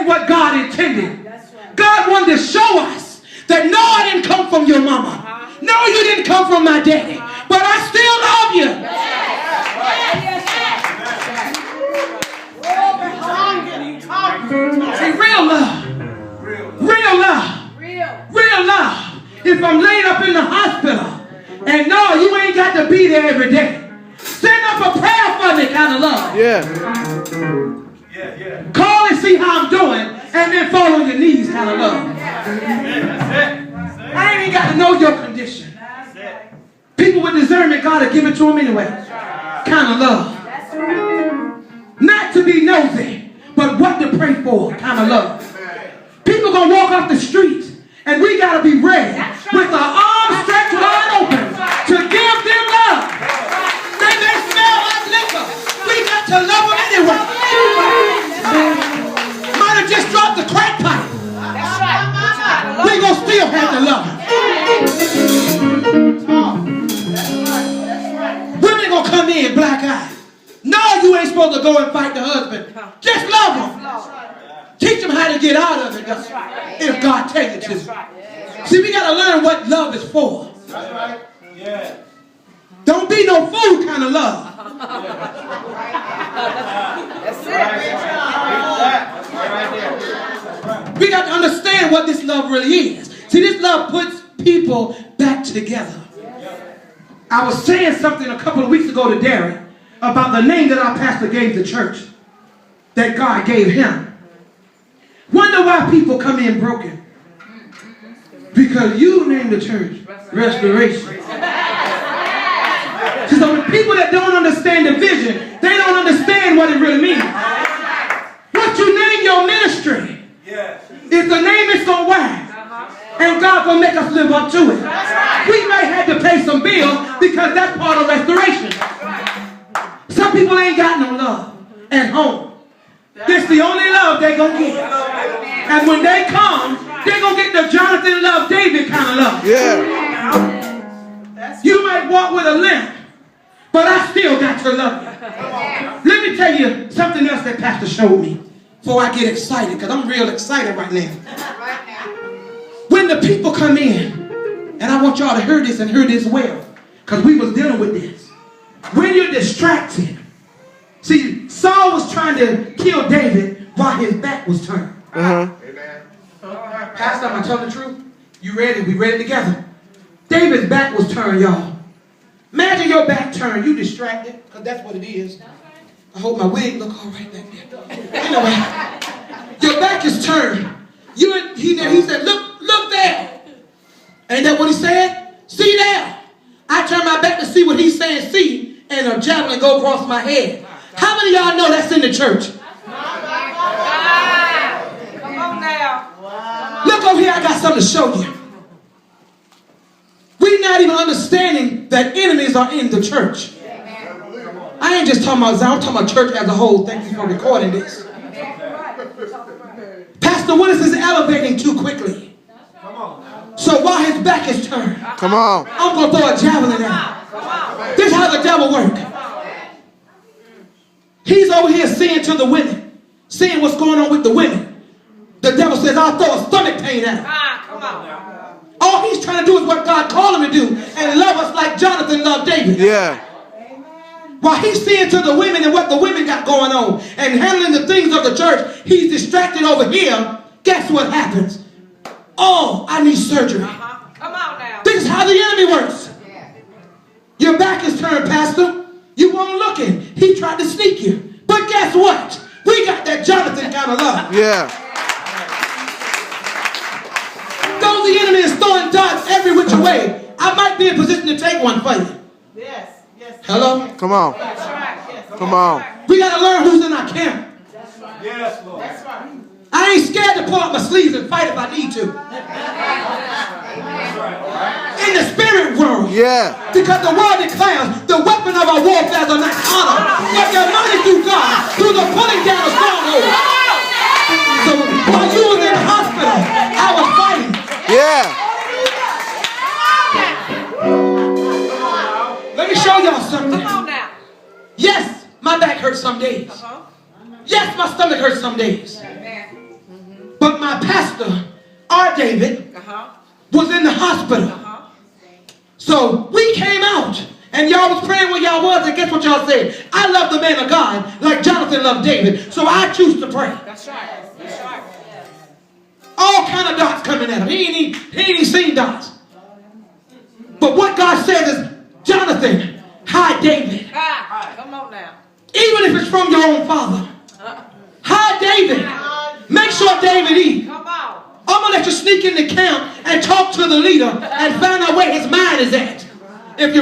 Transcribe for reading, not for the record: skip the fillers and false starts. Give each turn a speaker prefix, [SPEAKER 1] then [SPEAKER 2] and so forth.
[SPEAKER 1] ain't what God intended. God wanted to show us that no, I didn't come from your mama. No, you didn't come from my daddy. But I still love you. See, real love. Real love. If I'm laid up in the hospital and no, you ain't got to be there every day. Send up a prayer for me kind of love.
[SPEAKER 2] Yeah.
[SPEAKER 1] Call and see how I'm doing and then fall on your knees kind of love. I ain't even got to know your condition. People with discernment, God will give it to them anyway. Kind of love. Not to be nosy, but what to pray for kind of love. People going to walk off the street and we got to be ready with our arms stretched wide open to give them love. They may smell like liquor. We got to love them anyway. Might have just dropped the crack pipe. We going to still have to love them. Women going to come in black-eyed. No, you ain't supposed to go and fight the husband. Just love them. Teach them how to get out of it. If God tells you to. See, we got to learn what love is for. Don't be no fool kind of love. We got to understand what this love really is. See, this love puts people back together. I was saying something a couple of weeks ago to Derek about the name that our pastor gave the church, that God gave him. Wonder why people come in broken. Because you named the church Restoration. So the people that don't understand the vision, they don't understand what it really means. What you name your ministry is the name it's going to wear. And God going to make us live up to it. We may have to pay some bills because that's part of restoration. Some people ain't got no love at home. This is the only love they're going to get. And when they come, they're going to get the Jonathan love, David kind of love.
[SPEAKER 2] Yeah.
[SPEAKER 1] You might walk with a limp, but I still got to love you. Let me tell you something else that Pastor showed me before I get excited, because I'm real excited right now. When the people come in, and I want y'all to hear this and hear this well, because we was dealing with this. When you're distracted, see, Saul was trying to kill David while his back was turned.
[SPEAKER 2] Uh-huh.
[SPEAKER 1] Pastor, am I telling the truth? You ready? We ready together. David's back was turned, y'all. Imagine your back turned. You distracted, because that's what it is. I hope my wig look all right back there. Anyway, your back is turned. He said, look there. Ain't that what he said? See there. I turn my back to see what he's saying, see, and a javelin go across my head. How many of y'all know that's in the church?
[SPEAKER 3] Come on now.
[SPEAKER 1] Look over here, I got something to show you. We're not even understanding that enemies are in the church. I ain't just talking about Zion, I'm talking about church as a whole. Thank you for recording this. Pastor Willis is elevating too quickly. So while his back is turned,
[SPEAKER 2] Come on.
[SPEAKER 1] I'm going to throw a javelin at him. This is how the devil works. He's over here seeing to the women, seeing what's going on with the women. The devil says, I'll throw a stomach pain at him. All he's trying to do is what God called him to do and love us like Jonathan loved David.
[SPEAKER 2] Yeah.
[SPEAKER 1] While he's seeing to the women and what the women got going on and handling the things of the church, he's distracted over here. Guess what happens? Oh, I need surgery.
[SPEAKER 3] Come on now.
[SPEAKER 1] This is how the enemy works. Your back is turned, Pastor. You weren't looking. He tried to sneak you. But guess what? We got that Jonathan kind of love.
[SPEAKER 2] Yeah.
[SPEAKER 1] Though the enemy is throwing darts every which way, I might be in position to take one for you.
[SPEAKER 3] Yes.
[SPEAKER 1] Hello?
[SPEAKER 2] Come on.
[SPEAKER 3] That's right. Yes.
[SPEAKER 2] Come on.
[SPEAKER 1] We got to learn who's in our camp.
[SPEAKER 3] That's right. Yes, Lord. That's right.
[SPEAKER 1] I ain't scared to pull up my sleeves and fight if I need to. In the spirit world.
[SPEAKER 2] Yeah.
[SPEAKER 1] Because the word declares the weapon of our warfare are not honor, but they're mighty through God, through the pulling down of strongholds. So while you was in the hospital, I was fighting.
[SPEAKER 2] Yeah.
[SPEAKER 1] Let me show y'all something.
[SPEAKER 3] Come on now.
[SPEAKER 1] Yes, my back hurts some days. Yes, my stomach hurts some days. pastor, our David, was in the hospital. So we came out. And y'all was praying where y'all was, and guess what y'all said? I love the man of God like Jonathan loved David, so I choose to pray.
[SPEAKER 3] That's right. That's right.
[SPEAKER 1] All kind of dots coming at him. He ain't even seen dots. But what God says is, Jonathan, hide David.
[SPEAKER 3] Come on now.
[SPEAKER 1] Even if it's from your own father. Hide David. Make sure David eat.
[SPEAKER 3] Come on.
[SPEAKER 1] I'm going to let you sneak in the camp and talk to the leader and find out where his mind is at.